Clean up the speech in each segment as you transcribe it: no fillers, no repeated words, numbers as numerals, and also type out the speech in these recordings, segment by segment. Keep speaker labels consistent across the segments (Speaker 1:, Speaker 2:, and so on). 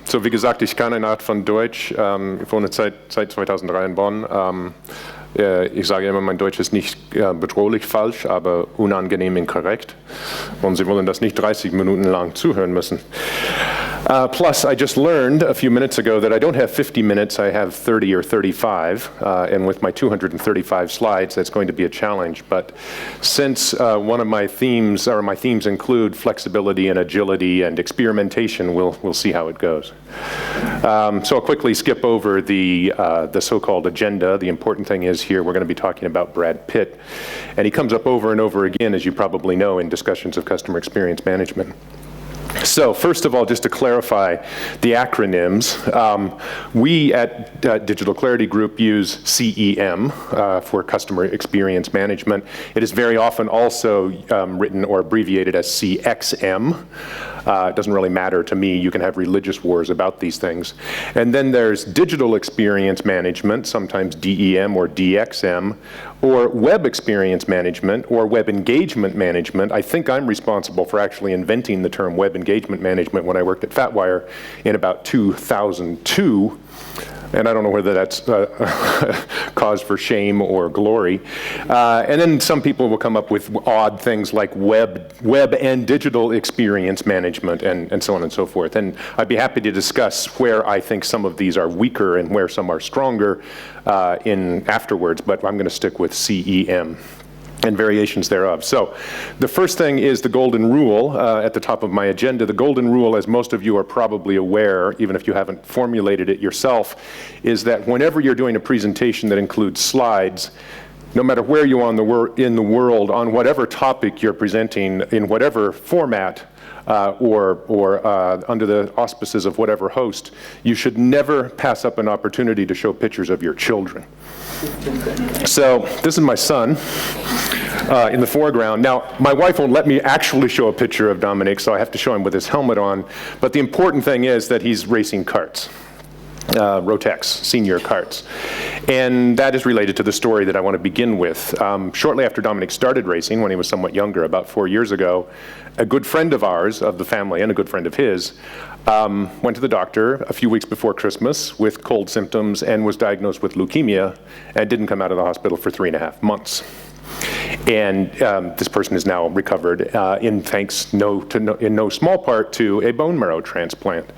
Speaker 1: So wie gesagt, ich kann eine Art von Deutsch. Ich wohne seit 2003 in Bonn. Ich sage immer, mein Deutsch ist nicht bedrohlich falsch, aber unangenehm inkorrekt. Und Sie wollen das nicht 30 Minuten lang zuhören müssen. Plus, I just learned a few minutes ago that I don't have 50 minutes, I have 30 or 35. And with my 235 slides, that's going to be a challenge. But since one of my themes include flexibility and agility and experimentation, we'll see how it goes. So I'll quickly skip over the so-called agenda. The important thing is here we're going to be talking about Brad Pitt. And he comes up over and over again, as you probably know, in discussions of customer experience management. So first of all, just to clarify the acronyms, we at Digital Clarity Group use CEM for Customer Experience Management. It is very often also written or abbreviated as CXM. It doesn't really matter to me. You can have religious wars about these things. And then there's Digital Experience Management, sometimes DEM or DXM, or Web Experience Management or Web Engagement Management. I think I'm responsible for actually inventing the term Web Engagement Management when I worked at FatWire in about 2002. And I don't know whether that's cause for shame or glory. And then some people will come up with odd things like web and digital experience management and so on and so forth. And I'd be happy to discuss where I think some of these are weaker and where some are stronger in afterwards, but I'm going to stick with CEM and variations thereof. So the first thing is the golden rule at the top of my agenda. The golden rule, as most of you are probably aware, even if you haven't formulated it yourself, is that whenever you're doing a presentation that includes slides, no matter where you are in the world, on whatever topic you're presenting, in whatever format, or under the auspices of whatever host, you should never pass up an opportunity to show pictures of your children. So this is my son in the foreground. Now, my wife won't let me actually show a picture of Dominic, so I have to show him with his helmet on. But the important thing is that he's racing karts. Rotex, senior karts. And that is related to the story that I want to begin with. Shortly after Dominic started racing, when he was somewhat younger, about 4 years ago, a good friend of ours, of the family, and a good friend of his, went to the doctor a few weeks before Christmas with cold symptoms and was diagnosed with leukemia and didn't come out of the hospital for 3.5 months. And this person is now recovered in no small part to a bone marrow transplant.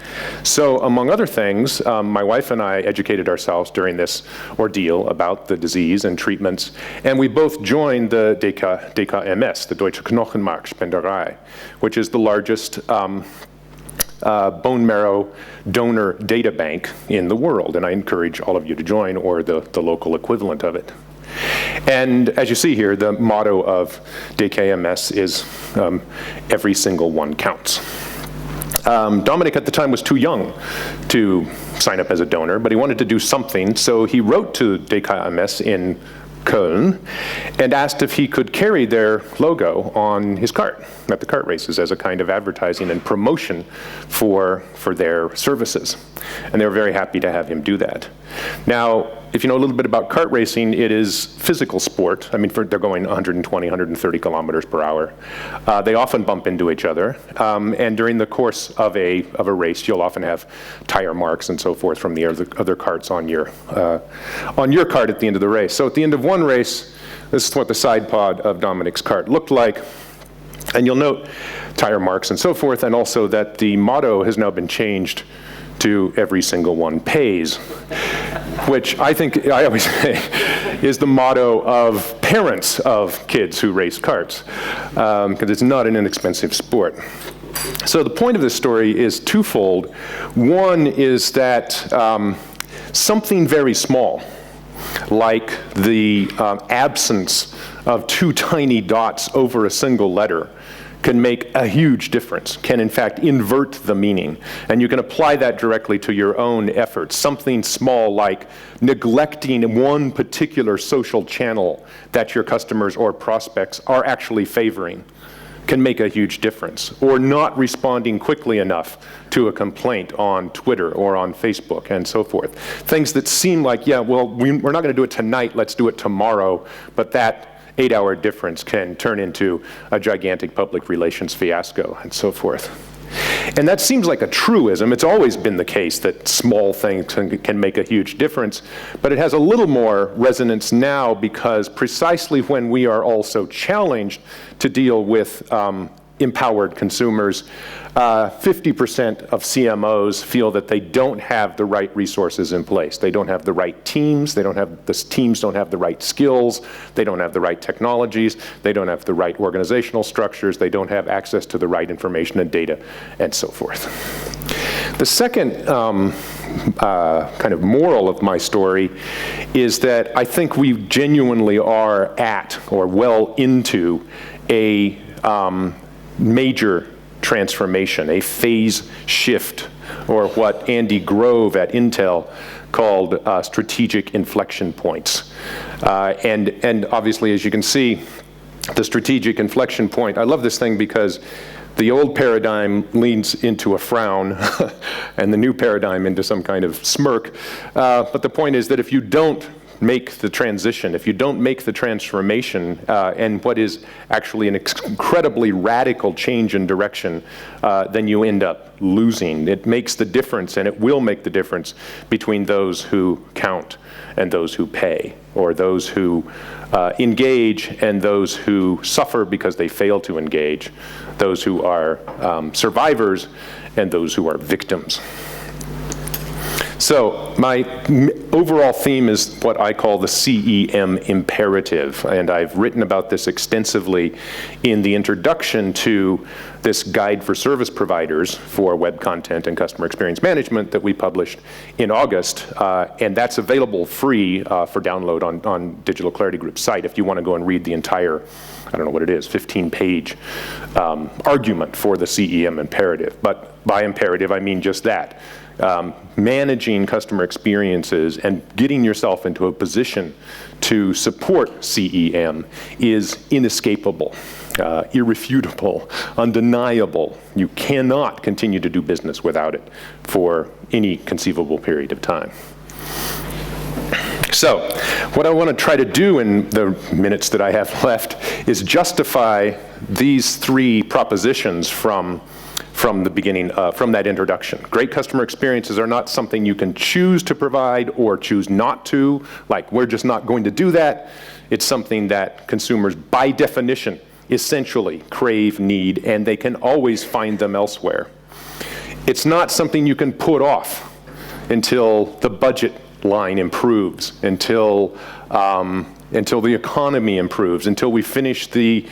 Speaker 1: So among other things, my wife and I educated ourselves during this ordeal about the disease and treatments, and we both joined the DKMS, the Deutsche Knochenmarkspenderei, which is the largest bone marrow donor data bank in the world, and I encourage all of you to join, or the local equivalent of it. And as you see here, the motto of DKMS is every single one counts. Dominic at the time was too young to sign up as a donor, but he wanted to do something, so he wrote to DKMS in Köln and asked if he could carry their logo on his cart at the kart races as a kind of advertising and promotion for their services. And they were very happy to have him do that. Now, if you know a little bit about kart racing, it is physical sport. I mean, they're going 120, 130 kilometers per hour. They often bump into each other. And during the course of a race, you'll often have tire marks and so forth from the other carts on your cart at the end of the race. So at the end of one race, this is what the side pod of Dominic's cart looked like. And you'll note tire marks and so forth, and also that the motto has now been changed to every single one pays, which I think, I always say, is the motto of parents of kids who race karts, because it's not an inexpensive sport. So the point of this story is twofold. One is that something very small, like the absence of two tiny dots over a single letter, can make a huge difference, can in fact invert the meaning. And you can apply that directly to your own efforts. Something small like neglecting one particular social channel that your customers or prospects are actually favoring can make a huge difference. Or not responding quickly enough to a complaint on Twitter or on Facebook and so forth. Things that seem like, yeah, well, we're not going to do it tonight, let's do it tomorrow, but that 8-hour difference can turn into a gigantic public relations fiasco and so forth. And that seems like a truism. It's always been the case that small things can make a huge difference, but it has a little more resonance now because precisely when we are also challenged to deal with empowered consumers, 50% of CMOs feel that they don't have the right resources in place. They don't have the right teams, the teams don't have the right skills, they don't have the right technologies, they don't have the right organizational structures, they don't have access to the right information and data, and so forth. The second kind of moral of my story is that I think we genuinely are at or well into a major transformation, a phase shift, or what Andy Grove at Intel called strategic inflection points. And obviously, as you can see, the strategic inflection point, I love this thing because the old paradigm leans into a frown and the new paradigm into some kind of smirk. But the point is that if you don't make the transition, if you don't make the transformation, and what is actually an incredibly radical change in direction, then you end up losing. It makes the difference, and it will make the difference between those who count and those who pay, or those who engage and those who suffer because they fail to engage, those who are survivors and those who are victims. So my overall theme is what I call the CEM imperative, and I've written about this extensively in the introduction to this guide for service providers for web content and customer experience management that we published in August, and that's available free for download on Digital Clarity Group's site if you want to go and read the entire, I don't know what it is, 15-page argument for the CEM imperative. But by imperative, I mean just that. Managing customer experiences and getting yourself into a position to support CEM is inescapable, irrefutable, undeniable. You cannot continue to do business without it for any conceivable period of time. So, what I want to try to do in the minutes that I have left is justify these three propositions from the beginning, from that introduction. Great customer experiences are not something you can choose to provide or choose not to, like we're just not going to do that. It's something that consumers, by definition, essentially crave, need, and they can always find them elsewhere. It's not something you can put off until the budget line improves, until the economy improves, until we finish the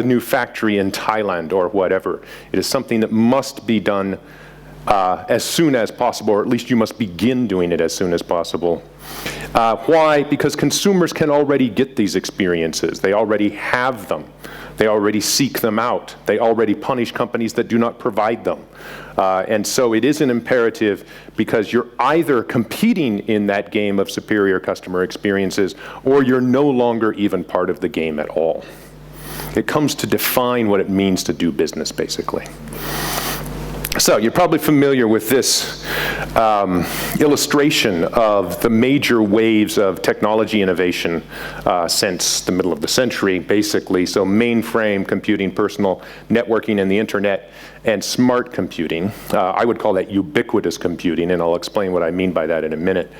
Speaker 1: new factory in Thailand or whatever. It is something that must be done as soon as possible, or at least you must begin doing it as soon as possible. Why? Because consumers can already get these experiences. They already have them. They already seek them out. They already punish companies that do not provide them. And so it is an imperative because you're either competing in that game of superior customer experiences or you're no longer even part of the game at all. It comes to define what it means to do business, basically. So you're probably familiar with this illustration of the major waves of technology innovation since the middle of the century, basically. So mainframe computing, personal networking, and the internet, and smart computing. I would call that ubiquitous computing, and I'll explain what I mean by that in a minute.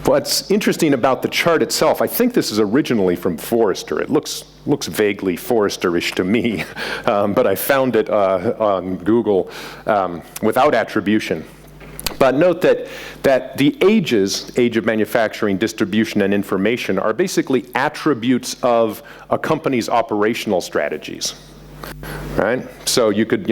Speaker 1: What's interesting about the chart itself, I think this is originally from Forrester. It looks vaguely Forrester-ish to me, but I found it on Google without attribution. But note that the ages, age of manufacturing, distribution, and information, are basically attributes of a company's operational strategies. Right? So you could,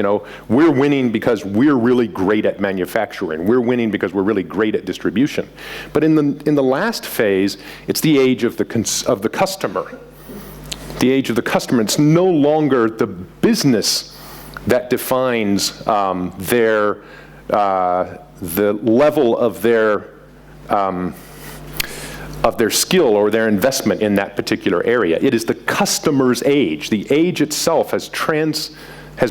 Speaker 1: we're winning because we're really great at manufacturing. We're winning because we're really great at distribution. But in the last phase, it's the age of the customer. The age of the customer. It's no longer the business that defines the level of their skill or their investment in that particular area. It is the customer's age. The age itself has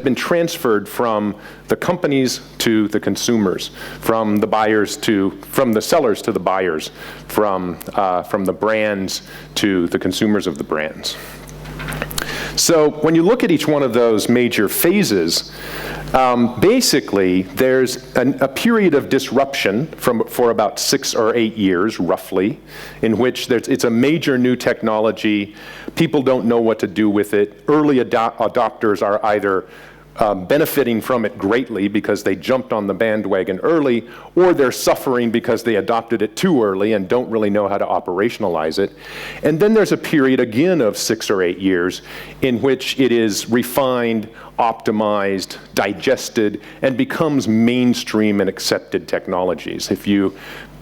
Speaker 1: been transferred from the companies to the consumers, from the sellers to the buyers, from the brands to the consumers of the brands. So when you look at each one of those major phases, basically there's a period of disruption for about 6 or 8 years, roughly, in which it's a major new technology. People don't know what to do with it. Early adopters are either benefiting from it greatly because they jumped on the bandwagon early, or they're suffering because they adopted it too early and don't really know how to operationalize it. And then there's a period again of 6 or 8 years in which it is refined, optimized, digested, and becomes mainstream and accepted technologies.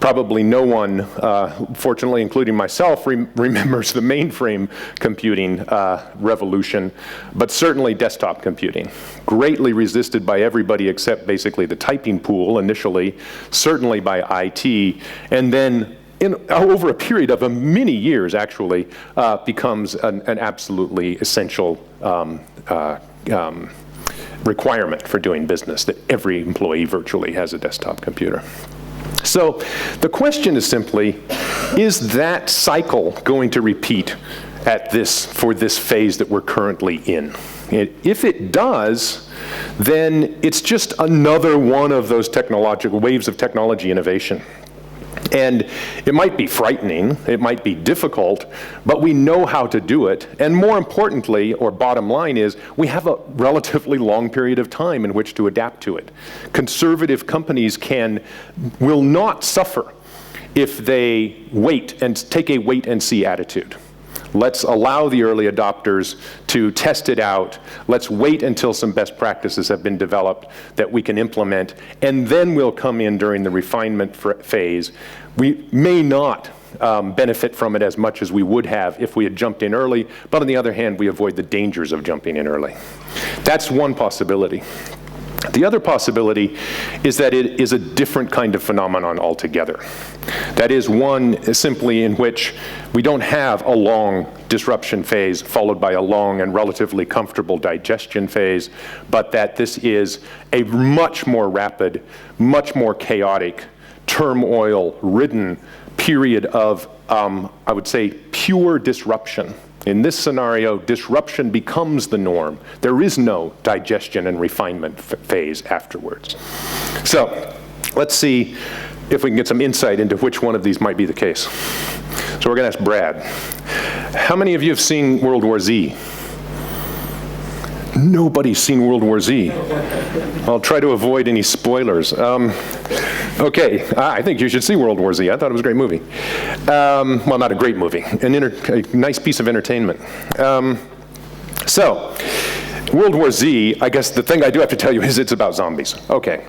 Speaker 1: Probably no one, fortunately including myself, remembers the mainframe computing revolution, but certainly desktop computing. Greatly resisted by everybody except basically the typing pool initially, certainly by IT, and then over a period of many years actually becomes an absolutely essential requirement for doing business, that every employee virtually has a desktop computer. So the question is simply, is that cycle going to repeat for this phase that we're currently in? If it does, then it's just another one of those technological waves of technology innovation. And it might be frightening, it might be difficult, but we know how to do it. And more importantly, or bottom line is, we have a relatively long period of time in which to adapt to it. Conservative companies will not suffer if they take a wait and see attitude. Let's allow the early adopters to test it out. Let's wait until some best practices have been developed that we can implement, and then we'll come in during the refinement phase. We may not benefit from it as much as we would have if we had jumped in early, but on the other hand, we avoid the dangers of jumping in early. That's one possibility. The other possibility is that it is a different kind of phenomenon altogether. That is one simply in which we don't have a long disruption phase followed by a long and relatively comfortable digestion phase, but that this is a much more rapid, much more chaotic, turmoil-ridden period of, I would say, pure disruption. In this scenario, disruption becomes the norm. There is no digestion and refinement phase afterwards. So let's see if we can get some insight into which one of these might be the case. So we're going to ask Brad. How many of you have seen World War Z? Nobody's seen World War Z. I'll try to avoid any spoilers. Okay, I think you should see World War Z. I thought it was a great movie. Well, not a great movie, a nice piece of entertainment. So, World War Z, I guess the thing I do have to tell you is it's about zombies. Okay.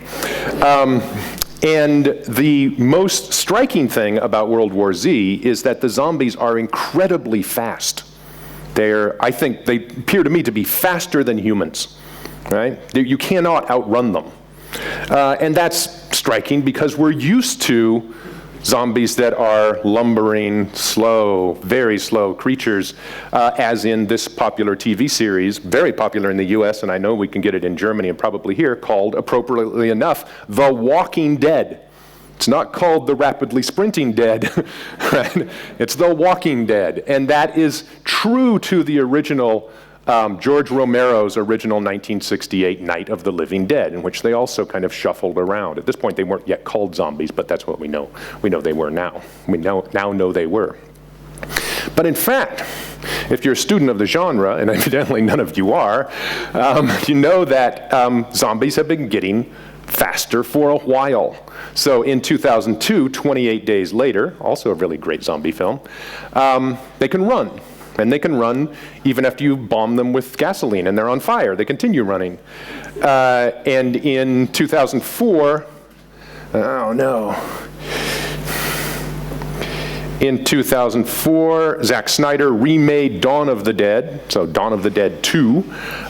Speaker 1: And the most striking thing about World War Z is that the zombies are incredibly fast. I think they appear to me to be faster than humans, right? You cannot outrun them. And that's striking because we're used to zombies that are lumbering, slow, very slow creatures, as in this popular TV series, very popular in the US, and I know we can get it in Germany and probably here, called, appropriately enough, The Walking Dead. It's not called The Rapidly Sprinting Dead, right? It's The Walking Dead, and that is true to the original George Romero's original 1968 Night of the Living Dead, in which they also kind of shuffled around. At this point, they weren't yet called zombies, but that's what we know. We know they were now. We now know they were. But in fact, if you're a student of the genre, and evidently none of you are, you know that zombies have been getting faster for a while. So in 2002, 28 days later, also a really great zombie film, they can run. And they can run even after you bomb them with gasoline and they're on fire. They continue running. And in 2004, oh no. In 2004, Zack Snyder remade Dawn of the Dead, so Dawn of the Dead 2.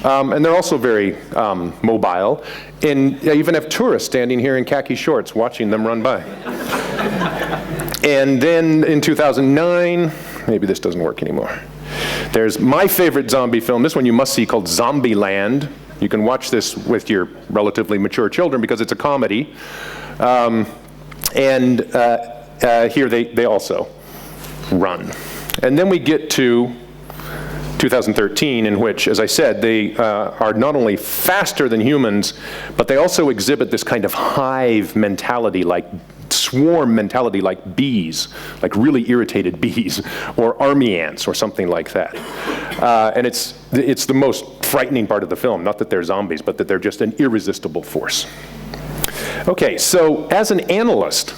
Speaker 1: And they're also very mobile. And I even have tourists standing here in khaki shorts watching them run by. And then in 2009, maybe this doesn't work anymore. There's my favorite zombie film, this one you must see, called Zombieland. You can watch this with your relatively mature children because it's a comedy. Here they also run. And then we get to 2013, in which, as I said, they are not only faster than humans, but they also exhibit this kind of hive mentality, like swarm mentality, like bees, like really irritated bees, or army ants, or something like that. And it's the most frightening part of the film, not that they're zombies, but that they're just an irresistible force. Okay, so as an analyst,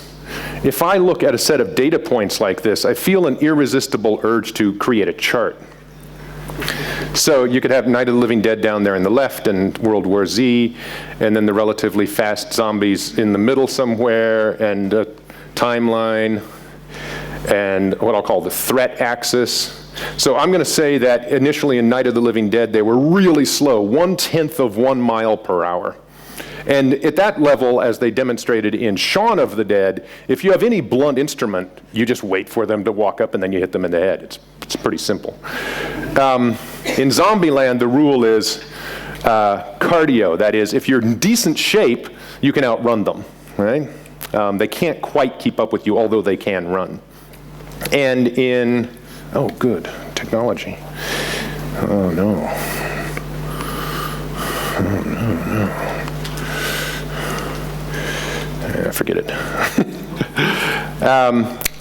Speaker 1: if I look at a set of data points like this, I feel an irresistible urge to create a chart. So you could have Night of the Living Dead down there on the left and World War Z, and then the relatively fast zombies in the middle somewhere, and a timeline, and what I'll call the threat axis. So I'm going to say that initially in Night of the Living Dead, they were really slow, 1/10 of 1 mile per hour. And at that level, as they demonstrated in Shaun of the Dead, if you have any blunt instrument, you just wait for them to walk up and then you hit them in the head. It's pretty simple. In Zombieland, the rule is cardio. That is, if you're in decent shape, you can outrun them, right? They can't quite keep up with you, although they can run. And in, oh good, technology. Oh no. Oh no. Forget it.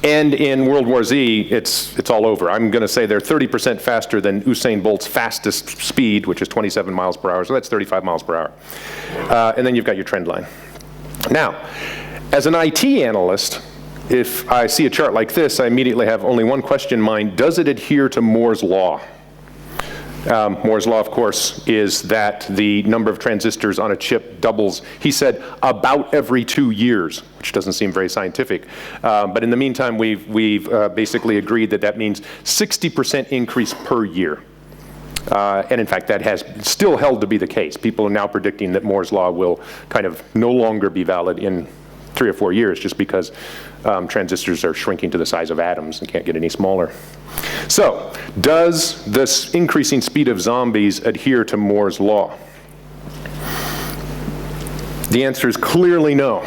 Speaker 1: And in World War Z, it's all over. I'm going to say they're 30% faster than Usain Bolt's fastest speed, which is 27 miles per hour, so that's 35 miles per hour. And then you've got your trend line. Now, as an IT analyst, if I see a chart like this, I immediately have only one question in mind: does it adhere to Moore's law? Moore's law, of course, is that the number of transistors on a chip doubles, he said, about every 2 years, which doesn't seem very scientific. But in the meantime, we've basically agreed that that means 60% increase per year. And in fact, that has still held to be the case. People are now predicting that Moore's law will kind of no longer be valid in 3 or 4 years, just because transistors are shrinking to the size of atoms and can't get any smaller. So, does this increasing speed of zombies adhere to Moore's law? The answer is clearly no.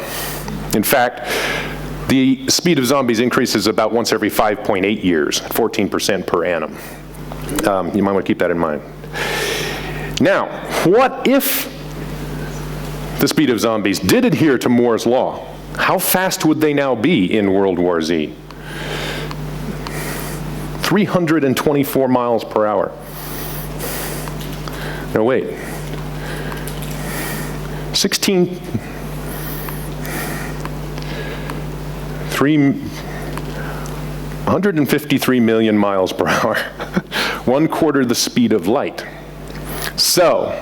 Speaker 1: In fact, the speed of zombies increases about once every 5.8 years, 14% per annum. You might want to keep that in mind. Now, what if the speed of zombies did adhere to Moore's law? How fast would they now be in World War Z? 324 miles per hour. No, wait. 153 million miles per hour. 1/4 the speed of light. So,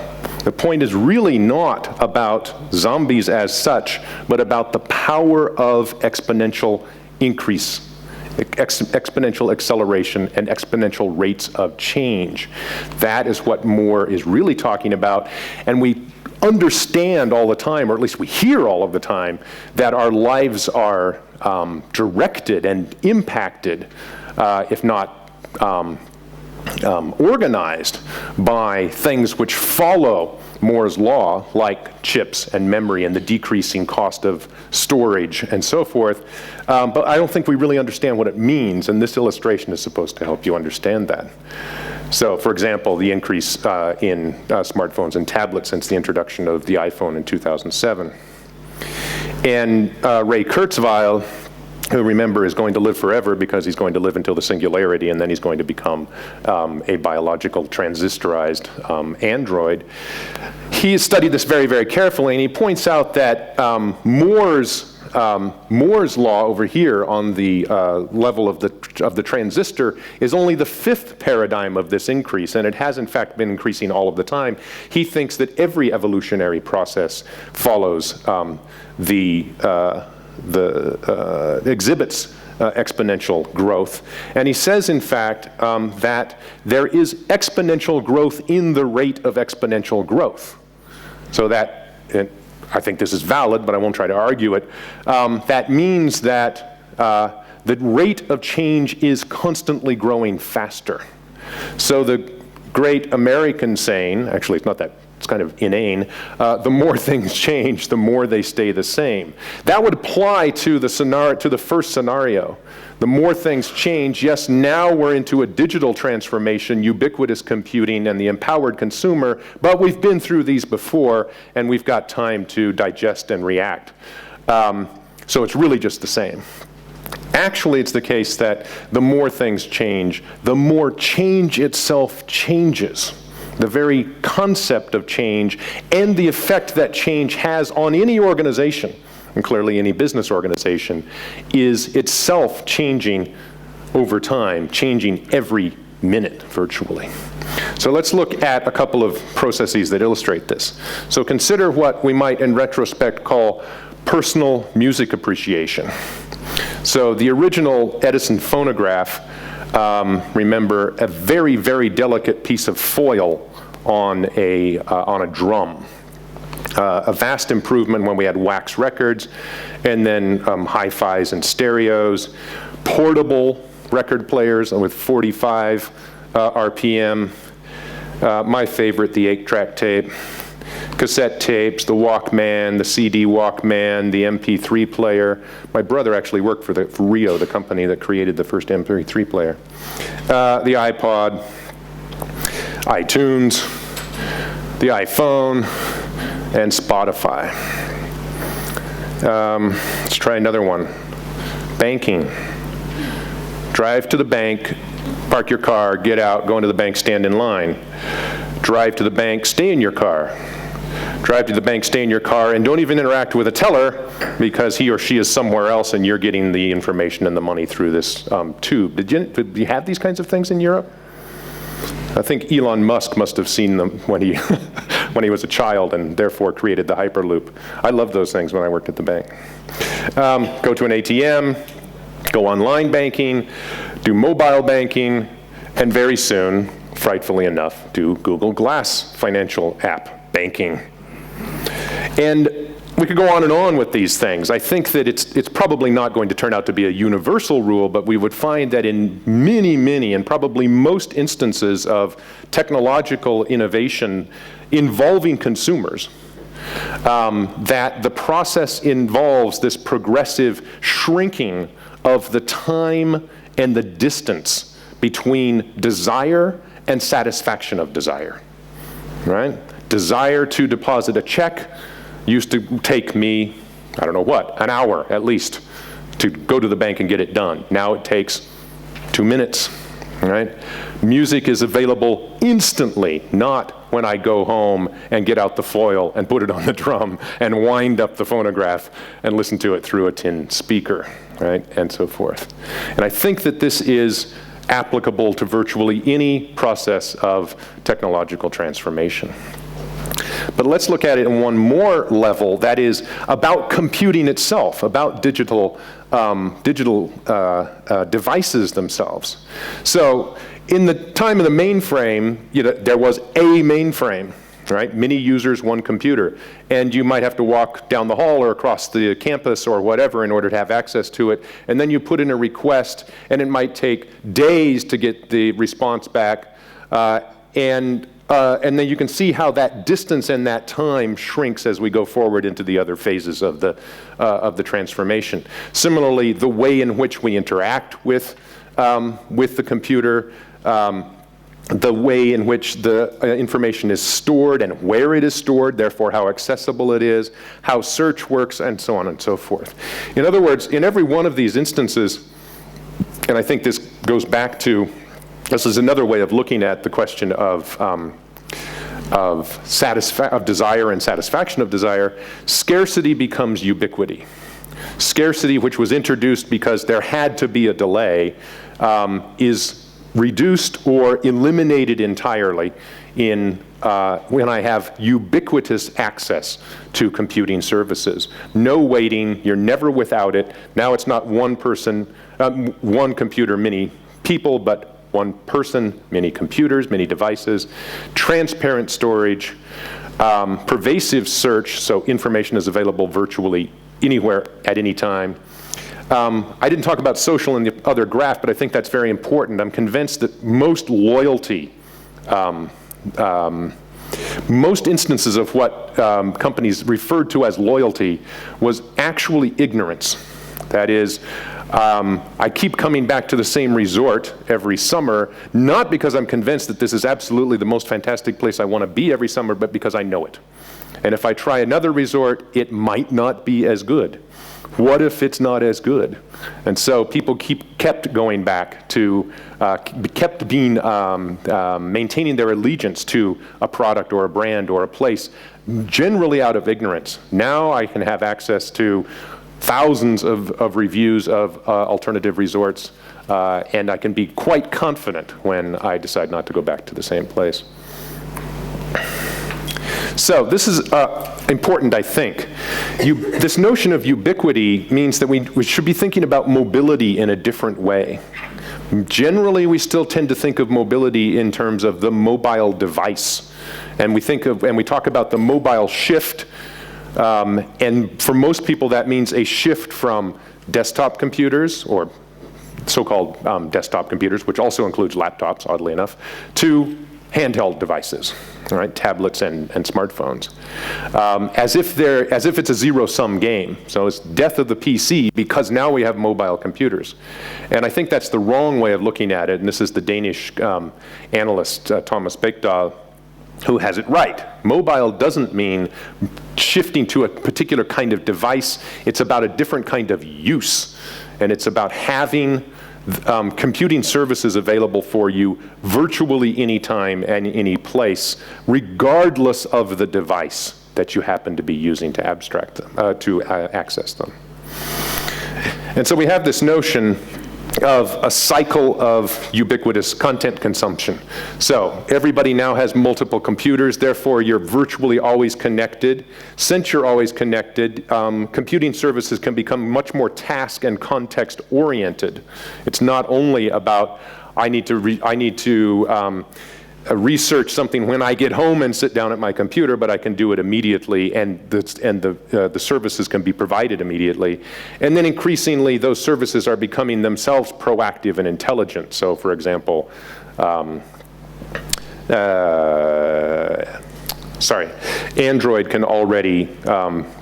Speaker 1: the point is really not about zombies as such, but about the power of exponential increase, exponential acceleration, and exponential rates of change. That is what Moore is really talking about. And we understand all the time, or at least we hear all of the time, that our lives are directed and impacted, if not organized, by things which follow Moore's law, like chips and memory and the decreasing cost of storage and so forth. But I don't think we really understand what it means, and this illustration is supposed to help you understand that. So, for example, the increase in smartphones and tablets since the introduction of the iPhone in 2007. And Ray Kurzweil, who, remember, is going to live forever because he's going to live until the singularity, and then he's going to become a biological transistorized android. He has studied this very, very carefully, and he points out that Moore's law over here on the level of the transistor is only the 5th paradigm of this increase, and it has in fact been increasing all of the time. He thinks that every evolutionary process follows exhibits exponential growth. And he says, in fact, that there is exponential growth in the rate of exponential growth. So that, I think this is valid, but I won't try to argue it. That means that the rate of change is constantly growing faster. So the great American saying, actually it's not that it's kind of inane, the more things change, the more they stay the same. That would apply to the first scenario. The more things change, yes, now we're into a digital transformation, ubiquitous computing, and the empowered consumer, but we've been through these before, and we've got time to digest and react. So it's really just the same. Actually, it's the case that the more things change, the more change itself changes. The very concept of change and the effect that change has on any organization, and clearly any business organization, is itself changing over time, changing every minute virtually. So let's look at a couple of processes that illustrate this. So consider what we might in retrospect call personal music appreciation. So the original Edison phonograph, remember, a very, very delicate piece of foil on a drum. A vast improvement when we had wax records, and then hi-fis and stereos, portable record players with 45 RPM, my favorite, the 8-track tape, cassette tapes, the Walkman, the CD Walkman, the MP3 player. My brother actually worked for Rio, the company that created the first MP3 player. The iPod, iTunes, the iPhone, and Spotify. Let's try another one. Banking. Drive to the bank, park your car, get out, go into the bank, stand in line. Drive to the bank, stay in your car. Drive to the bank, stay in your car, and don't even interact with a teller because he or she is somewhere else and you're getting the information and the money through this tube. Did you have these kinds of things in Europe? I think Elon Musk must have seen them when he when he was a child and therefore created the Hyperloop. I loved those things when I worked at the bank. Go to an ATM, go online banking, do mobile banking, and very soon, frightfully enough, do Google Glass financial app banking. And we could go on with these things. I think that it's probably not going to turn out to be a universal rule, but we would find that in many, many, and probably most instances of technological innovation involving consumers, that the process involves this progressive shrinking of the time and the distance between desire and satisfaction of desire, right? Desire to deposit a check used to take me, I don't know what, an hour at least to go to the bank and get it done. Now it takes 2 minutes, right? Music is available instantly, not when I go home and get out the foil and put it on the drum and wind up the phonograph and listen to it through a tin speaker, right? And so forth. And I think that this is applicable to virtually any process of technological transformation. But let's look at it in one more level, that is about computing itself, about digital devices themselves. So in the time of the mainframe, there was a mainframe, right? Many users, one computer. And you might have to walk down the hall or across the campus or whatever in order to have access to it. And then you put in a request, and it might take days to get the response back. And then you can see how that distance and that time shrinks as we go forward into the other phases of the transformation. Similarly, the way in which we interact with the computer, the way in which the information is stored and where it is stored, therefore how accessible it is, how search works, and so on and so forth. In other words, in every one of these instances, and I think this goes back to, this is another way of looking at the question of desire and satisfaction of desire. Scarcity becomes ubiquity. Scarcity, which was introduced because there had to be a delay, is reduced or eliminated entirely when I have ubiquitous access to computing services. No waiting, you're never without it. Now it's not one person, one computer, many people, but one person, many computers, many devices, transparent storage, pervasive search, so information is available virtually anywhere at any time. I didn't talk about social in the other graph, but I think that's very important. I'm convinced that most loyalty most instances of what companies referred to as loyalty was actually ignorance. That is, I keep coming back to the same resort every summer, not because I'm convinced that this is absolutely the most fantastic place I want to be every summer, but because I know it. And if I try another resort, it might not be as good. What if it's not as good? And so people kept going back to, kept being, maintaining their allegiance to a product or a brand or a place, generally out of ignorance. Now I can have access to thousands of reviews of alternative resorts, and I can be quite confident when I decide not to go back to the same place. So this is important, I think. This notion of ubiquity means that we should be thinking about mobility in a different way. Generally, we still tend to think of mobility in terms of the mobile device. And we talk about the mobile shift. And for most people, that means a shift from desktop computers, or so-called desktop computers, which also includes laptops, oddly enough, to handheld devices, all right, tablets and smartphones, as if it's a zero-sum game. So it's death of the PC because now we have mobile computers, and I think that's the wrong way of looking at it. And this is the Danish analyst Thomas Bekdahl who has it right. Mobile doesn't mean shifting to a particular kind of device. It's about a different kind of use, and it's about having computing services available for you virtually anytime and any place, regardless of the device that you happen to be using to abstract them, to access them. And so we have this notion of a cycle of ubiquitous content consumption. So everybody now has multiple computers, therefore you're virtually always connected. Since you're always connected, computing services can become much more task and context oriented. It's not only about I need to research something when I get home and sit down at my computer, but I can do it immediately, and the services can be provided immediately. And then increasingly, those services are becoming themselves proactive and intelligent. So, for example, Android can already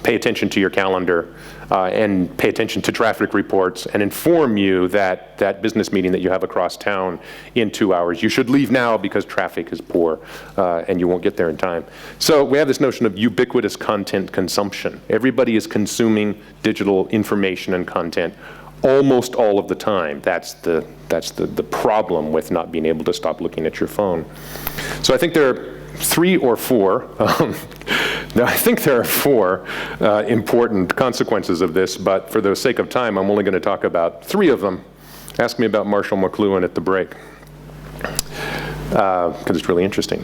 Speaker 1: pay attention to your calendar and pay attention to traffic reports and inform you that that business meeting that you have across town in 2 hours, you should leave now because traffic is poor and you won't get there in time. So we have this notion of ubiquitous content consumption. Everybody is consuming digital information and content almost all of the time. That's the problem with not being able to stop looking at your phone. So I think there are 3 or 4, now I think there are 4 important consequences of this, but for the sake of time, I'm only going to talk about 3 of them. Ask me about Marshall McLuhan at the break, because it's really interesting.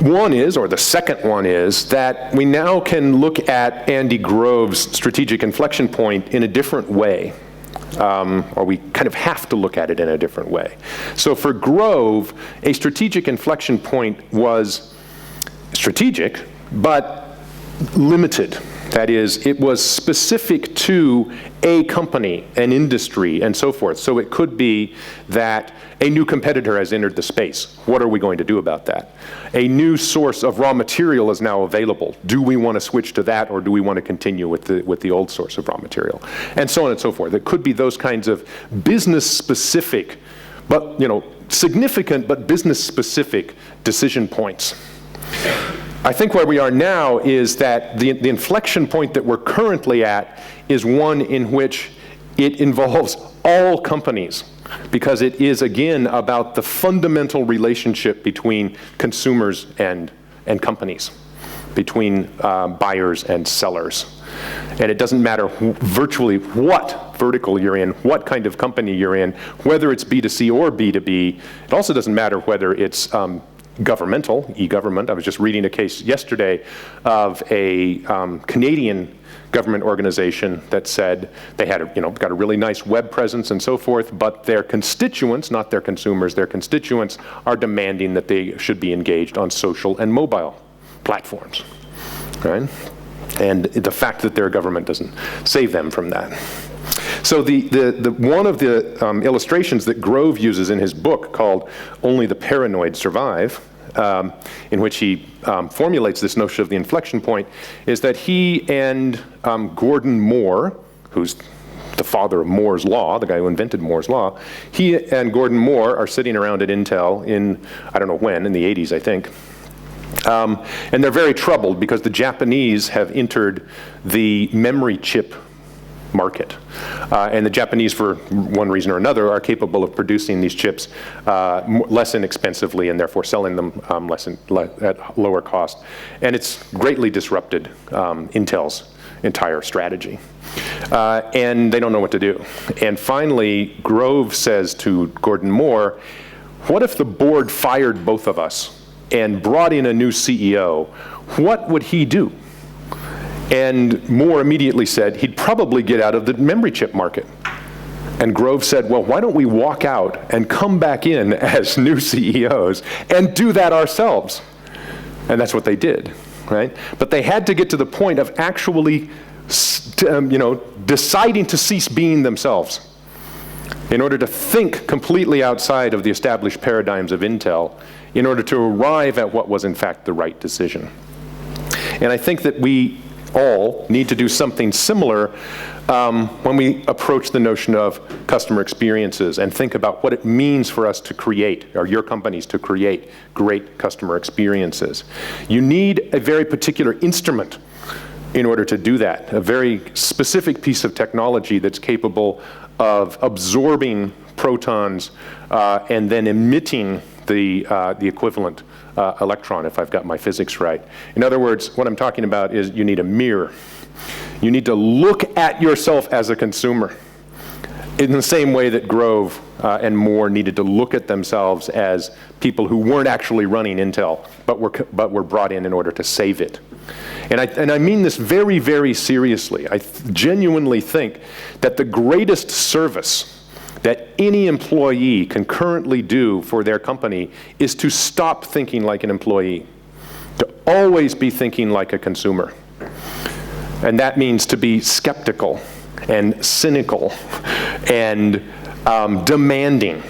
Speaker 1: The second one is that we now can look at Andy Grove's strategic inflection point in a different way. Or we kind of have to look at it in a different way. So for Grove, a strategic inflection point was strategic, but limited. That is, it was specific to a company, an industry, and so forth. So it could be that a new competitor has entered the space. What are we going to do about that? A new source of raw material is now available. Do we want to switch to that, or do we want to continue with the old source of raw material? And so on and so forth. It could be those kinds of business-specific, but significant but business-specific decision points. I think where we are now is that the inflection point that we're currently at is one in which it involves all companies, because it is, again, about the fundamental relationship between consumers and companies, between buyers and sellers. And it doesn't matter virtually what vertical you're in, what kind of company you're in, whether it's B2C or B2B. It also doesn't matter whether it's governmental, e-government. I was just reading a case yesterday of a Canadian government organization that said they had got a really nice web presence and so forth, but their constituents, not their consumers, their constituents are demanding that they should be engaged on social and mobile platforms, right? And the fact that their government doesn't save them from that. So one of the illustrations that Grove uses in his book, called "Only the Paranoid Survive," in which he formulates this notion of the inflection point, is that he and Gordon Moore, who's the father of Moore's Law, the guy who invented Moore's Law, he and Gordon Moore are sitting around at Intel in, I don't know when, in the 80s, I think. And they're very troubled because the Japanese have entered the memory chip market. And the Japanese, for one reason or another, are capable of producing these chips less inexpensively and therefore selling them at lower cost. And it's greatly disrupted Intel's entire strategy. And they don't know what to do. And finally, Grove says to Gordon Moore, what if the board fired both of us and brought in a new CEO? What would he do? And Moore immediately said he'd probably get out of the memory chip market. And Grove said, well, why don't we walk out and come back in as new CEOs and do that ourselves? And that's what they did, right? But they had to get to the point of actually deciding to cease being themselves in order to think completely outside of the established paradigms of Intel in order to arrive at what was in fact the right decision. And I think that we all need to do something similar when we approach the notion of customer experiences and think about what it means for us to create, or your companies to create, great customer experiences. You need a very particular instrument in order to do that, a very specific piece of technology that's capable of absorbing protons and then emitting the equivalent electron, if I've got my physics right. In other words, what I'm talking about is you need a mirror. You need to look at yourself as a consumer in the same way that Grove and Moore needed to look at themselves as people who weren't actually running Intel, but were brought in order to save it. And I mean this very, very seriously. I genuinely think that the greatest service that any employee can currently do for their company is to stop thinking like an employee, to always be thinking like a consumer. And that means to be skeptical and cynical and demanding,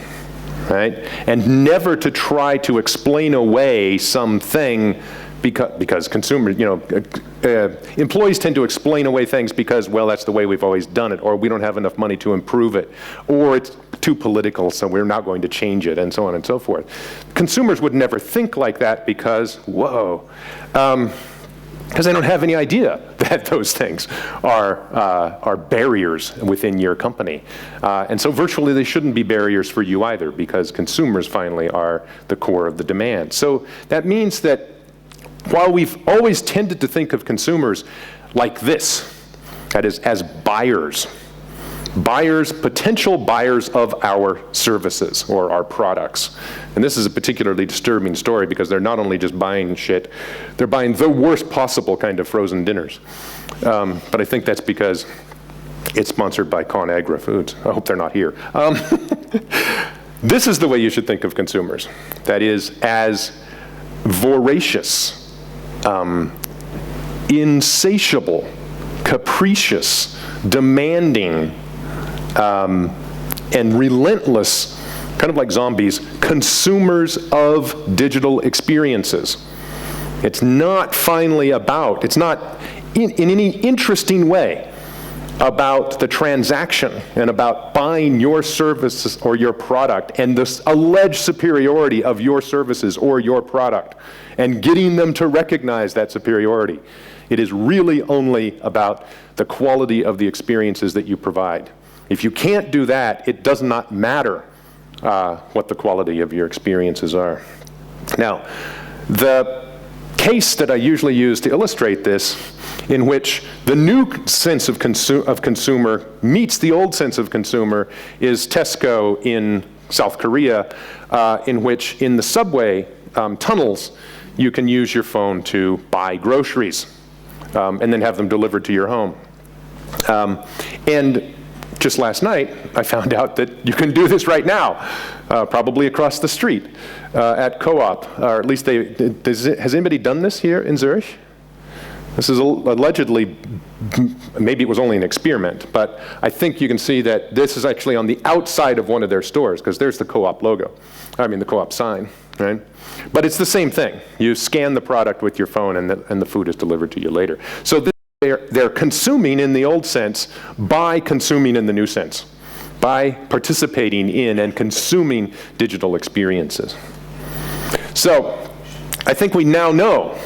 Speaker 1: right? And never to try to explain away something because consumers, employees tend to explain away things because, well, that's the way we've always done it, or we don't have enough money to improve it, or it's too political, so we're not going to change it, and so on and so forth. Consumers would never think like that because, because they don't have any idea that those things are barriers within your company. And so virtually they shouldn't be barriers for you either, because consumers finally are the core of the demand. So that means that while we've always tended to think of consumers like this, that is, as buyers, potential buyers of our services or our products. And this is a particularly disturbing story because they're not only just buying shit, they're buying the worst possible kind of frozen dinners. But I think that's because it's sponsored by ConAgra Foods. I hope they're not here. This is the way you should think of consumers. That is, as voracious, insatiable, capricious, demanding, and relentless, kind of like zombies, consumers of digital experiences. It's not finally about, it's not in any interesting way about the transaction and about buying your services or your product and the alleged superiority of your services or your product and getting them to recognize that superiority. It is really only about the quality of the experiences that you provide. If you can't do that, it does not matter what the quality of your experiences are. Now, the case that I usually use to illustrate this, in which the new sense of consumer meets the old sense of consumer, is Tesco in South Korea, in which in the subway tunnels, you can use your phone to buy groceries and then have them delivered to your home. And just last night, I found out that you can do this right now, probably across the street at Co-op, or at least has anybody done this here in Zürich? This is allegedly, maybe it was only an experiment, but I think you can see that this is actually on the outside of one of their stores, because there's the Co-op logo, the Co-op sign. right? But it's the same thing. You scan the product with your phone and the food is delivered to you later. So they're consuming in the old sense by consuming in the new sense, by participating in and consuming digital experiences. So I think we now know,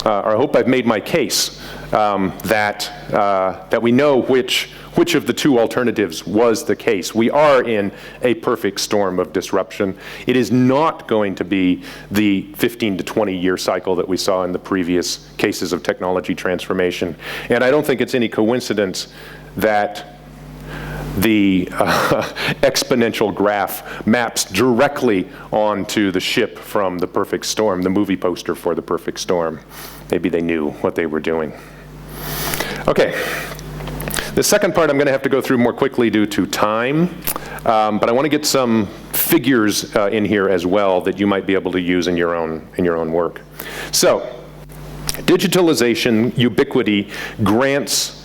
Speaker 1: or I hope I've made my case, that we know which of the two alternatives was the case. We are in a perfect storm of disruption. It is not going to be the 15 to 20 year cycle that we saw in the previous cases of technology transformation. And I don't think it's any coincidence that the exponential graph maps directly onto the ship from The Perfect Storm, the movie poster for The Perfect Storm. Maybe they knew what they were doing. Okay, the second part I'm going to have to go through more quickly due to time, but I want to get some figures in here as well that you might be able to use in your own work. So, digitalization, ubiquity grants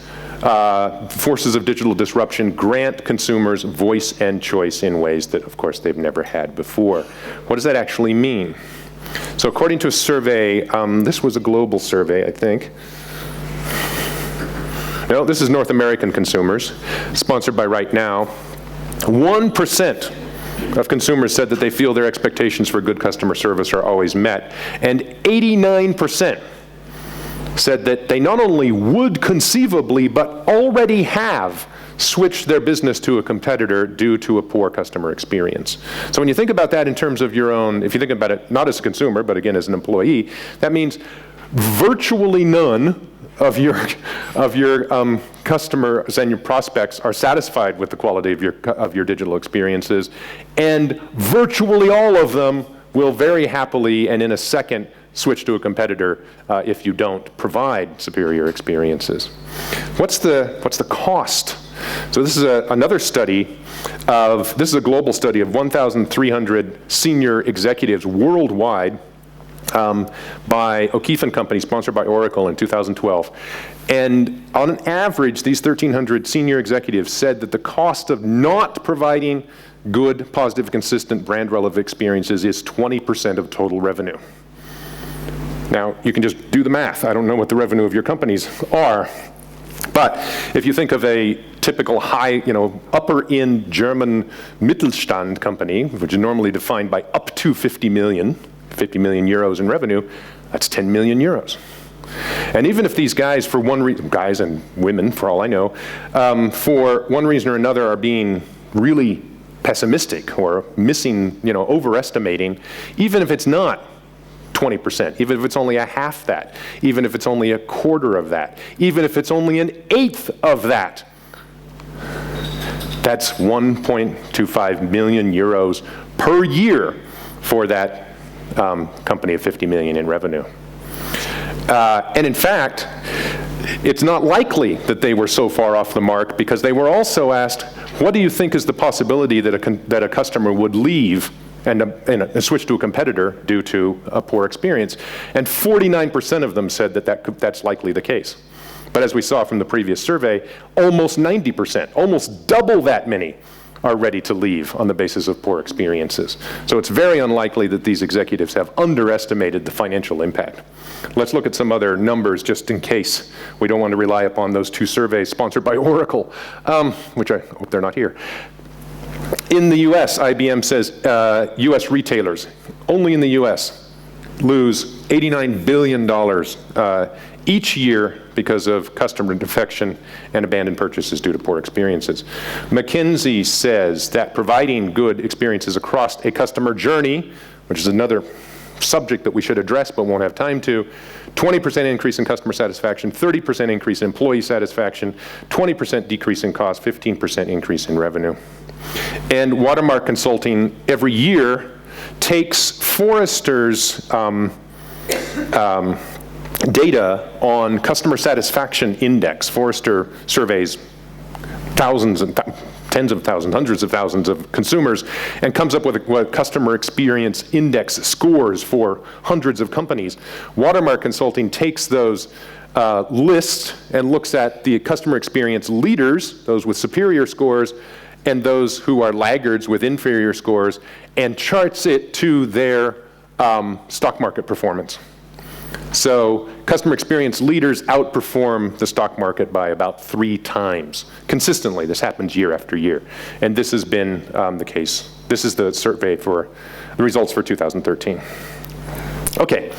Speaker 1: forces of digital disruption grant consumers voice and choice in ways that, of course, they've never had before. What does that actually mean? So according to a survey, this was a global survey, I think. No, this is North American consumers, sponsored by Right Now. 1% of consumers said that they feel their expectations for good customer service are always met, and 89% said that they not only would conceivably, but already have switched their business to a competitor due to a poor customer experience. So when you think about that in terms of your own, if you think about it not as a consumer, but again as an employee, that means virtually none of your customers and your prospects are satisfied with the quality of your digital experiences, and virtually all of them will very happily and in a second switch to a competitor if you don't provide superior experiences. What's the cost? So this is another study this is a global study of 1,300 senior executives worldwide by O'Keefe & Company, sponsored by Oracle in 2012. And on an average, these 1,300 senior executives said that the cost of not providing good, positive, consistent, brand-relevant experiences is 20% of total revenue. Now, you can just do the math. I don't know what the revenue of your companies are. But if you think of a typical high, upper-end German Mittelstand company, which is normally defined by up to 50 million euros in revenue, that's 10 million euros. And even if these guys, for one reason, guys and women, for all I know, for one reason or another are being really pessimistic or missing, overestimating, even if it's not 20%, even if it's only a half that, even if it's only a quarter of that, even if it's only an eighth of that, that's 1.25 million euros per year for that company of 50 million in revenue. And in fact, it's not likely that they were so far off the mark, because they were also asked, what do you think is the possibility that a customer would leave and switch to a competitor due to a poor experience? And 49% of them said that's likely the case. But as we saw from the previous survey, almost 90%, almost double that many, are ready to leave on the basis of poor experiences. So it's very unlikely that these executives have underestimated the financial impact. Let's look at some other numbers just in case we don't want to rely upon those two surveys sponsored by Oracle, which I hope they're not here. In the US, IBM says US retailers, only in the US, lose $89 billion each year because of customer defection and abandoned purchases due to poor experiences. McKinsey says that providing good experiences across a customer journey, which is another subject that we should address but won't have time to, 20% increase in customer satisfaction, 30% increase in employee satisfaction, 20% decrease in cost, 15% increase in revenue. And Watermark Consulting every year takes Forrester's data on customer satisfaction index. Forrester surveys thousands and tens of thousands, hundreds of thousands of consumers, and comes up with a customer experience index scores for hundreds of companies. Watermark Consulting takes those lists and looks at the customer experience leaders, those with superior scores, and those who are laggards with inferior scores, and charts it to their stock market performance. So customer experience leaders outperform the stock market by about 3 times. Consistently, this happens year after year. And this has been the case. This is the survey for the results for 2013. Okay,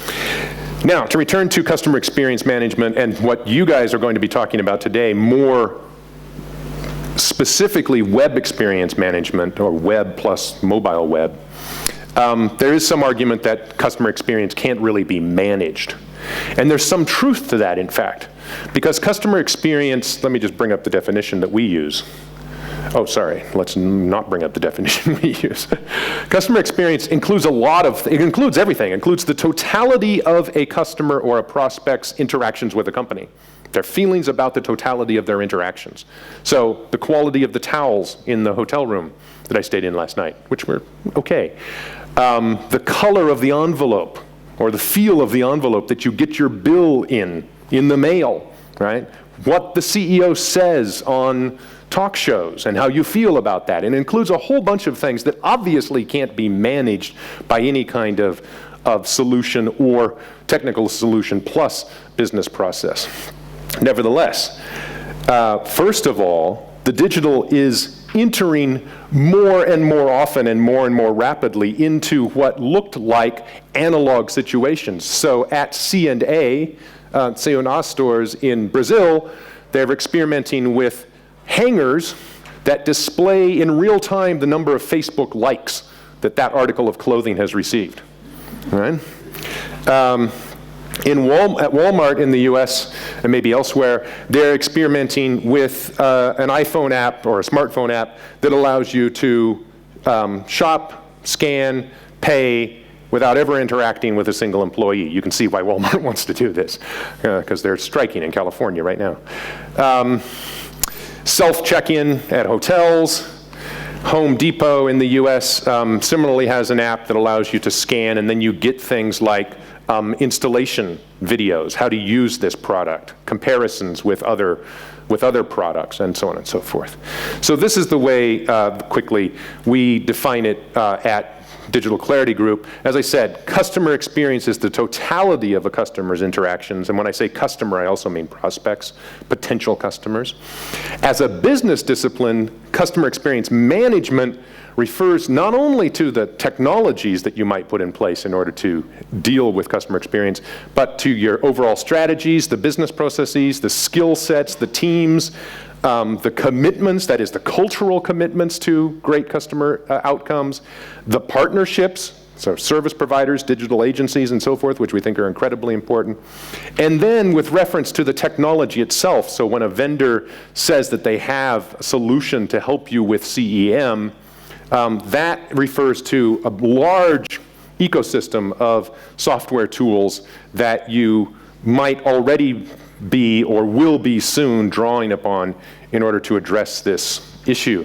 Speaker 1: now to return to customer experience management and what you guys are going to be talking about today, more specifically web experience management, or web plus mobile web. There is some argument that customer experience can't really be managed. And there's some truth to that, in fact. Because customer experience, let me just bring up the definition that we use. Oh, sorry, let's not bring up the definition we use. Customer experience includes it includes everything. It includes the totality of a customer or a prospect's interactions with a company. Their feelings about the totality of their interactions. So the quality of the towels in the hotel room that I stayed in last night, which were okay. The color of the envelope, or the feel of the envelope that you get your bill in the mail, right? What the CEO says on talk shows and how you feel about that. And it includes a whole bunch of things that obviously can't be managed by any kind of solution or technical solution plus business process. Nevertheless, first of all, the digital is entering more and more often and more rapidly into what looked like analog situations. So at C&A, C&A stores in Brazil, they're experimenting with hangers that display in real time the number of Facebook likes that article of clothing has received, right? At Walmart in the US and maybe elsewhere, they're experimenting with an iPhone app or a smartphone app that allows you to shop, scan, pay without ever interacting with a single employee. You can see why Walmart wants to do this, because they're striking in California right now. Self-check-in at hotels. Home Depot in the US similarly has an app that allows you to scan, and then you get things like installation videos, how to use this product, comparisons with other products, and so on and so forth. So this is the way, quickly, we define it at Digital Clarity Group. As I said, customer experience is the totality of a customer's interactions, and when I say customer, I also mean prospects, potential customers. As a business discipline, customer experience management refers not only to the technologies that you might put in place in order to deal with customer experience, but to your overall strategies, the business processes, the skill sets, the teams, the commitments, that is the cultural commitments to great customer outcomes, the partnerships, so service providers, digital agencies, and so forth, which we think are incredibly important. And then with reference to the technology itself, so when a vendor says that they have a solution to help you with CEM, that refers to a large ecosystem of software tools that you might already be or will be soon drawing upon in order to address this issue.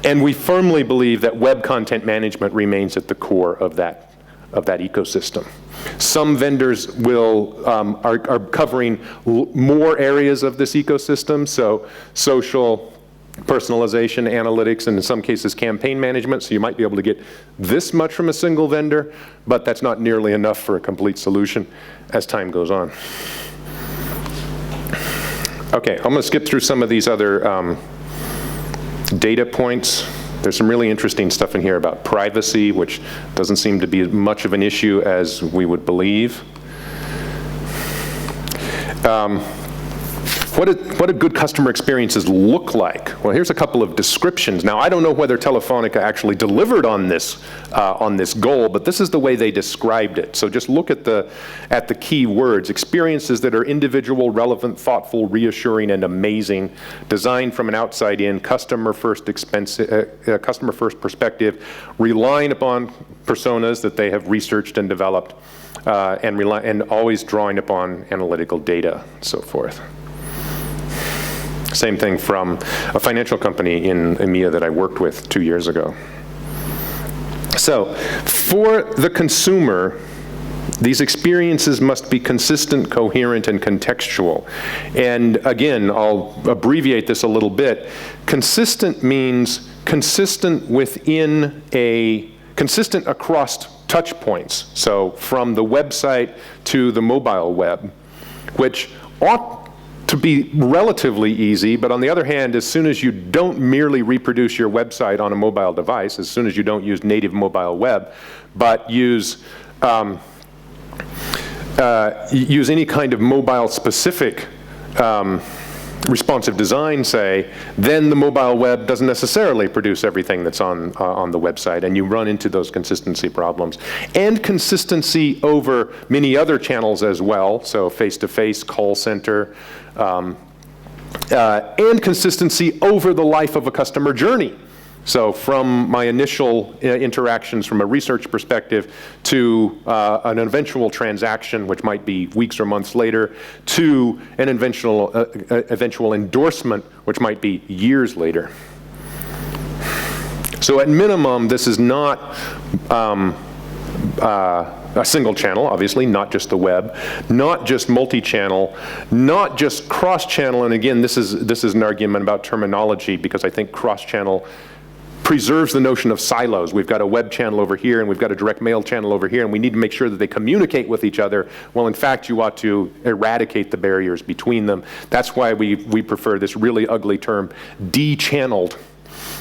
Speaker 1: And we firmly believe that web content management remains at the core of that ecosystem. Some vendors are covering more areas of this ecosystem, so social, personalization, analytics, and in some cases campaign management, so you might be able to get this much from a single vendor, but that's not nearly enough for a complete solution as time goes on. Okay, I'm going to skip through some of these other data points. There's some really interesting stuff in here about privacy, which doesn't seem to be much of an issue as we would believe. What do good customer experiences look like? Well, here's a couple of descriptions. Now, I don't know whether Telefonica actually delivered on this goal, but this is the way they described it. So just look at the key words: experiences that are individual, relevant, thoughtful, reassuring, and amazing, designed from an outside-in, customer-first perspective, relying upon personas that they have researched and developed, and always drawing upon analytical data, and so forth. Same thing from a financial company in EMEA that I worked with 2 years ago. So, for the consumer, these experiences must be consistent, coherent, and contextual. And again, I'll abbreviate this a little bit. Consistent means consistent consistent across touch points. So from the website to the mobile web, which ought to be relatively easy, but on the other hand, as soon as you don't merely reproduce your website on a mobile device, as soon as you don't use native mobile web, but use any kind of mobile-specific responsive design, say, then the mobile web doesn't necessarily produce everything that's on the website, and you run into those consistency problems. And consistency over many other channels as well, so face-to-face, call center, and consistency over the life of a customer journey. So from my initial interactions from a research perspective to an eventual transaction, which might be weeks or months later, to an eventual endorsement, which might be years later. So at minimum, this is not a single channel, obviously, not just the web, not just multi-channel, not just cross-channel, and again, this is an argument about terminology, because I think cross-channel preserves the notion of silos. We've got a web channel over here, and we've got a direct mail channel over here, and we need to make sure that they communicate with each other. Well, in fact, you ought to eradicate the barriers between them. That's why we prefer this really ugly term, de-channeled.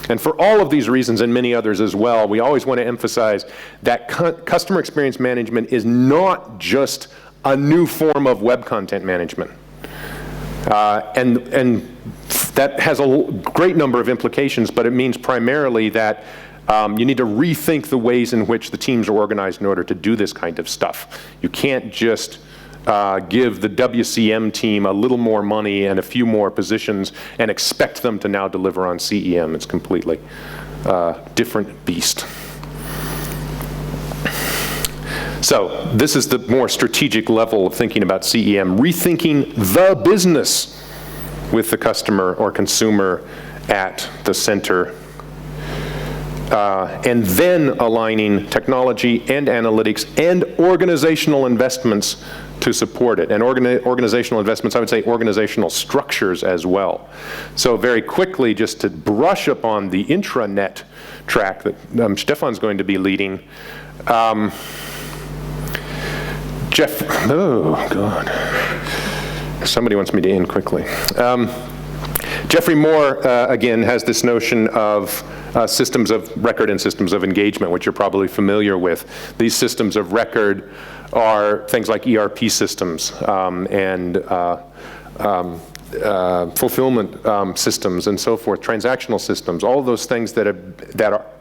Speaker 1: And for all of these reasons, and many others as well, we always want to emphasize that customer experience management is not just a new form of web content management. And that has a great number of implications, but it means primarily that you need to rethink the ways in which the teams are organized in order to do this kind of stuff. You can't just give the WCM team a little more money and a few more positions and expect them to now deliver on CEM. It's completely different beast. So this is the more strategic level of thinking about CEM, rethinking the business with the customer or consumer at the center, and then aligning technology and analytics and organizational investments to support it. And organizational investments, I would say organizational structures as well. So very quickly, just to brush upon the intranet track that Stefan's going to be leading, oh God. Somebody wants me to end quickly. Jeffrey Moore, again, has this notion of systems of record and systems of engagement, which you're probably familiar with. These systems of record are things like ERP systems and fulfillment systems and so forth, transactional systems, all of those things that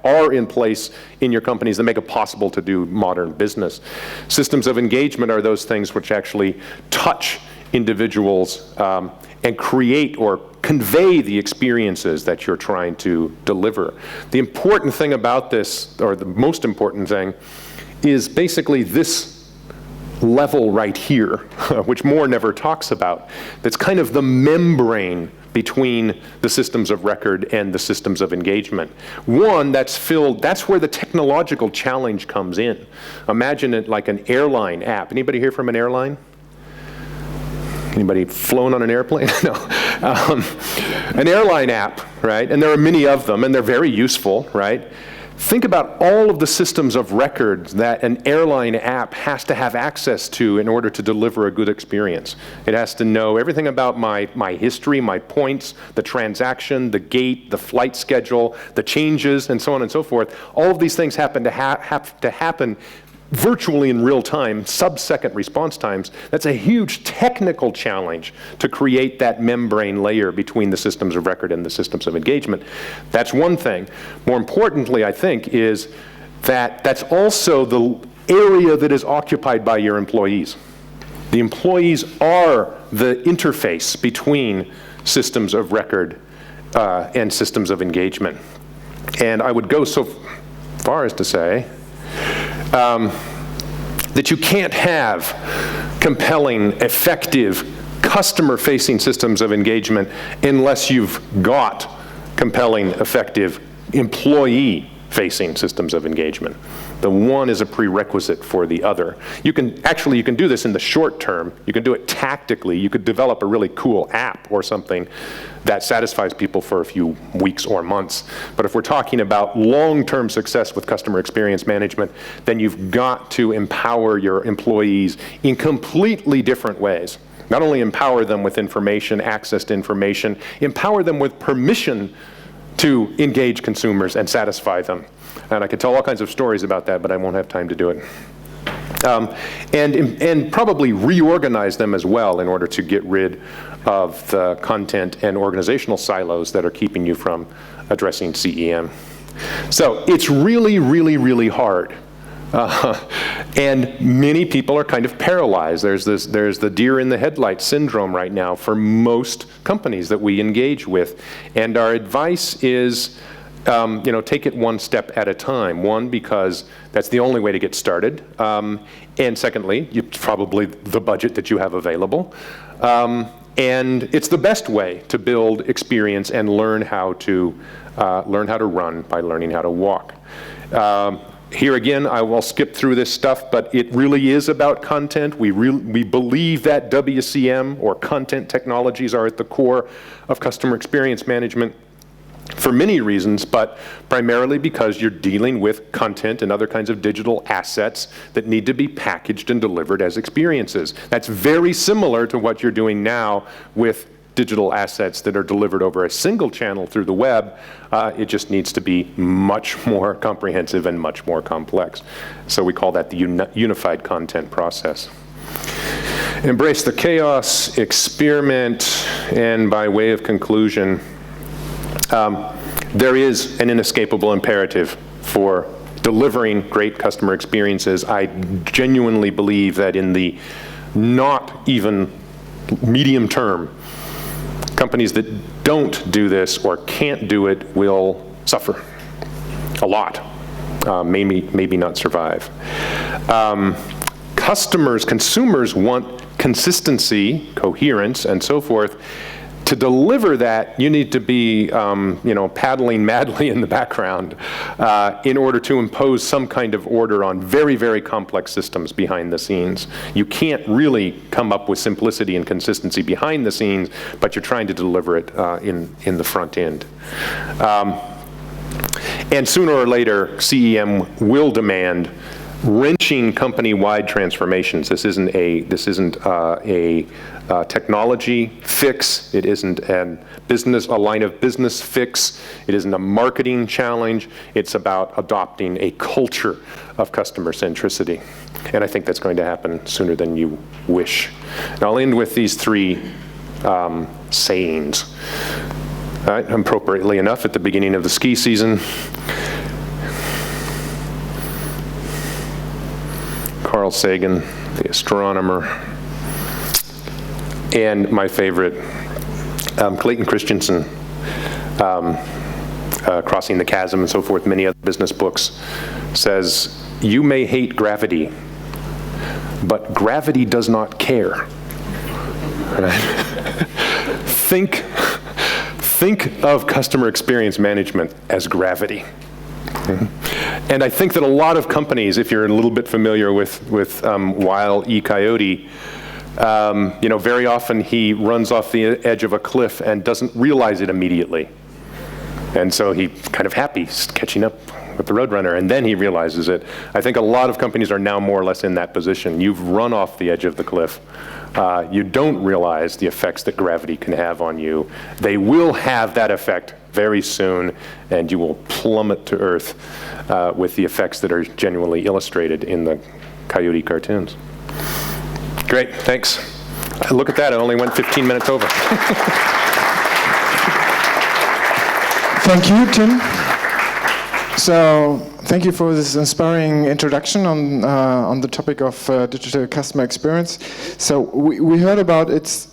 Speaker 1: are in place in your companies that make it possible to do modern business. Systems of engagement are those things which actually touch individuals and create or convey the experiences that you're trying to deliver. The important thing about this, or the most important thing, is basically this level right here, which Moore never talks about. That's kind of the membrane between the systems of record and the systems of engagement. One that's filled, that's where the technological challenge comes in. Imagine it like an airline app. Anybody here from an airline? Anybody flown on an airplane? No. An airline app, right? And there are many of them, and they're very useful, right? Think about all of the systems of records that an airline app has to have access to in order to deliver a good experience. It has to know everything about my history, my points, the transaction, the gate, the flight schedule, the changes, and so on and so forth. All of these things have to happen virtually in real time, sub-second response times. That's a huge technical challenge to create that membrane layer between the systems of record and the systems of engagement. That's one thing. More importantly, I think, is that that's also the area that is occupied by your employees. The employees are the interface between systems of record and systems of engagement. And I would go so far as to say, that you can't have compelling, effective, customer-facing systems of engagement unless you've got compelling, effective, employee-facing systems of engagement. The one is a prerequisite for the other. You can do this in the short term. You can do it tactically. You could develop a really cool app or something that satisfies people for a few weeks or months. But if we're talking about long-term success with customer experience management, then you've got to empower your employees in completely different ways. Not only empower them with information, access to information, empower them with permission to engage consumers and satisfy them. And I could tell all kinds of stories about that, but I won't have time to do it. And probably reorganize them as well in order to get rid of the content and organizational silos that are keeping you from addressing CEM. So it's really, really, really hard. And many people are kind of paralyzed. There's the deer in the headlights syndrome right now for most companies that we engage with. And our advice is, take it one step at a time. One, because that's the only way to get started. And secondly, it's probably the budget that you have available. And it's the best way to build experience and learn how to run by learning how to walk. Here again, I will skip through this stuff, but it really is about content. We believe that WCM, or content technologies, are at the core of customer experience management for many reasons, but primarily because you're dealing with content and other kinds of digital assets that need to be packaged and delivered as experiences. That's very similar to what you're doing now with digital assets that are delivered over a single channel through the web. It just needs to be much more comprehensive and much more complex. So we call that the unified content process. Embrace the chaos, experiment, and by way of conclusion, there is an inescapable imperative for delivering great customer experiences. I genuinely believe that in the not even medium term, companies that don't do this or can't do it will suffer a lot, maybe not survive. Consumers want consistency, coherence, and so forth. To deliver that, you need to be paddling madly in the background in order to impose some kind of order on very, very complex systems behind the scenes. You can't really come up with simplicity and consistency behind the scenes, but you're trying to deliver it in the front end. And sooner or later, CEM will demand wrenching company-wide transformations. This isn't a technology fix. It isn't a line of business fix. It isn't a marketing challenge. It's about adopting a culture of customer centricity. And I think that's going to happen sooner than you wish. And I'll end with these three sayings. All right, appropriately enough, at the beginning of the ski season, Carl Sagan, the astronomer, and my favorite, Clayton Christensen, Crossing the Chasm and so forth, many other business books, says, you may hate gravity, but gravity does not care. Right? Think of customer experience management as gravity. And I think that a lot of companies, if you're a little bit familiar with Wile E. Coyote, very often he runs off the edge of a cliff and doesn't realize it immediately. And so he's kind of happy catching up with the Roadrunner, and then he realizes it. I think a lot of companies are now more or less in that position. You've run off the edge of the cliff. You don't realize the effects that gravity can have on you. They will have that effect very soon, and you will plummet to earth with the effects that are genuinely illustrated in the Coyote cartoons. Great, thanks. Look at that, I only went 15 minutes over.
Speaker 2: Thank you, Tim. So, thank you for this inspiring introduction on the topic of digital customer experience. So, we heard about it's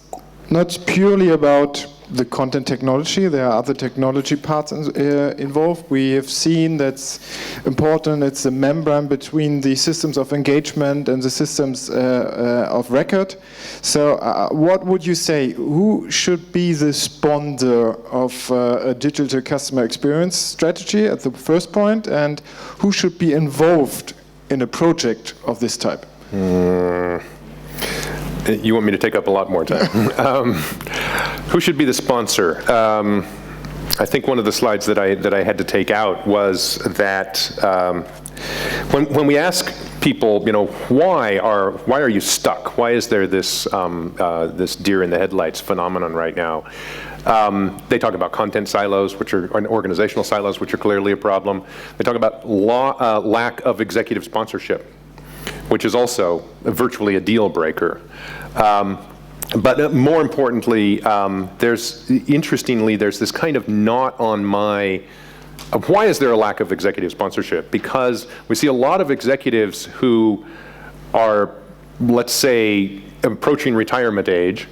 Speaker 2: not purely about the content technology. There are other technology parts involved. We have seen that's important. It's the membrane between the systems of engagement and the systems of record. So what would you say? Who should be the sponsor of a digital customer experience strategy at the first point, and who should be involved in a project of this type?
Speaker 1: You want me to take up a lot more time. Who should be the sponsor? I think one of the slides that I had to take out was that when we ask people, why are you stuck? Why is there this this deer in the headlights phenomenon right now? They talk about content silos, and organizational silos, which are clearly a problem. They talk about lack of executive sponsorship, which is also virtually a deal breaker. But more importantly, interestingly, there's this kind of knot on why is there a lack of executive sponsorship? Because we see a lot of executives who are, let's say, approaching retirement age,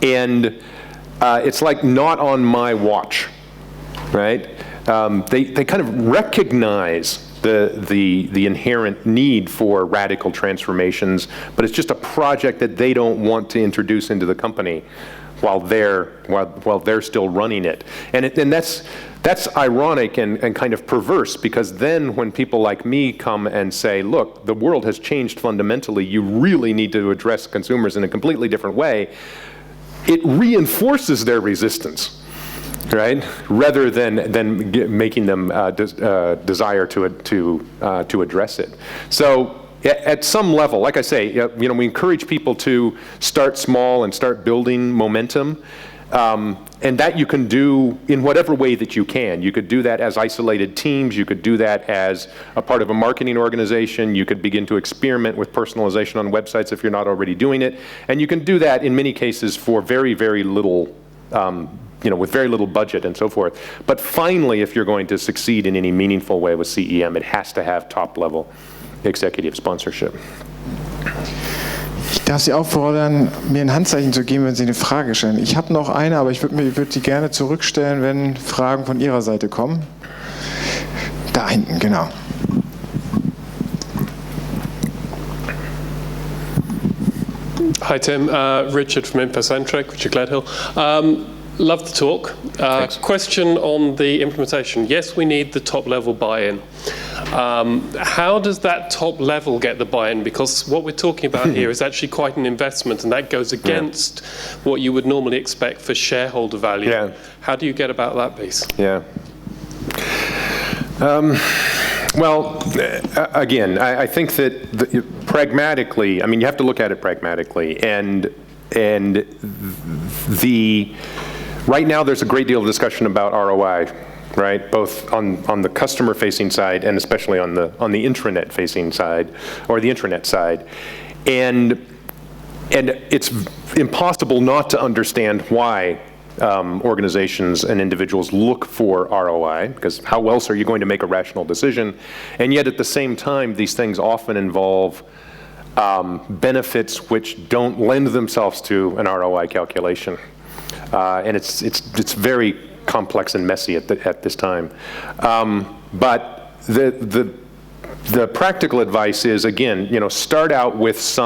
Speaker 1: and it's like not on my watch, right? They kind of recognize the inherent need for radical transformations, but it's just a project that they don't want to introduce into the company while they're still running it. And that's ironic and kind of perverse, because then when people like me come and say, look, the world has changed fundamentally, you really need to address consumers in a completely different way, it reinforces their resistance. Right, rather than making them desire to address it. So at some level, like I say, we encourage people to start small and start building momentum, and that you can do in whatever way that you can. You could do that as isolated teams. You could do that as a part of a marketing organization. You could begin to experiment with personalization on websites if you're not already doing it, and you can do that in many cases for very, very little. With very little budget and so forth. But finally, if you're going to succeed in any meaningful way with CEM, it has to have top-level executive sponsorship.
Speaker 2: Ich darf Sie auffordern, mir ein Handzeichen zu geben, wenn Sie eine Frage stellen. Ich habe noch eine, aber ich würde die gerne zurückstellen, wenn Fragen von Ihrer Seite kommen. Da hinten, genau.
Speaker 3: Hi Tim, Richard from InfoCentric, Richard Gledhill. Love the talk. Question on the implementation. Yes, we need the top level buy-in. How does that top level get the buy-in? Because what we're talking about here is actually quite an investment, and that goes against what you would normally expect for shareholder value. Yeah. How do you get about that piece?
Speaker 1: Yeah. Well, again, I think that pragmatically, you have to look at it pragmatically, and right now there's a great deal of discussion about ROI, right? Both on the customer-facing side and especially on the intranet-facing side, or the intranet side, and it's impossible not to understand why organizations and individuals look for ROI, because how else are you going to make a rational decision? And yet at the same time, these things often involve benefits which don't lend themselves to an ROI calculation. And it's very complex and messy at this time. But the practical advice is, again, start out with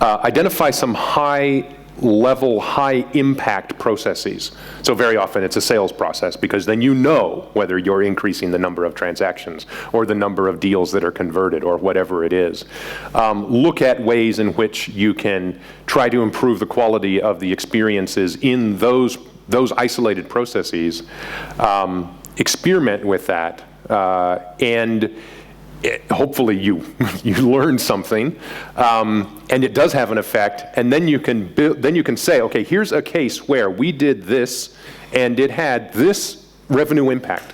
Speaker 1: identify some high-level, high-impact processes. So very often it's a sales process, because then you know whether you're increasing the number of transactions or the number of deals that are converted or whatever it is. Look at ways in which you can try to improve the quality of the experiences in those isolated processes. Experiment with that, and hopefully you learn something, and it does have an effect, and then you can say, okay, here's a case where we did this and it had this revenue impact,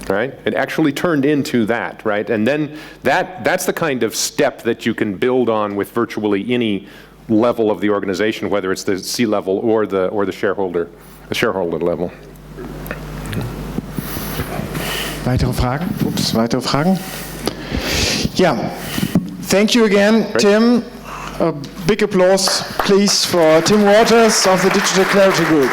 Speaker 1: right? It actually turned into that, right? And then that's the kind of step that you can build on with virtually any level of the organization, whether it's the C-level or the shareholder level.
Speaker 2: Weitere Fragen? Yeah. Thank you again, great. Tim. A big applause, please, for Tim Waters of the Digital Clarity Group.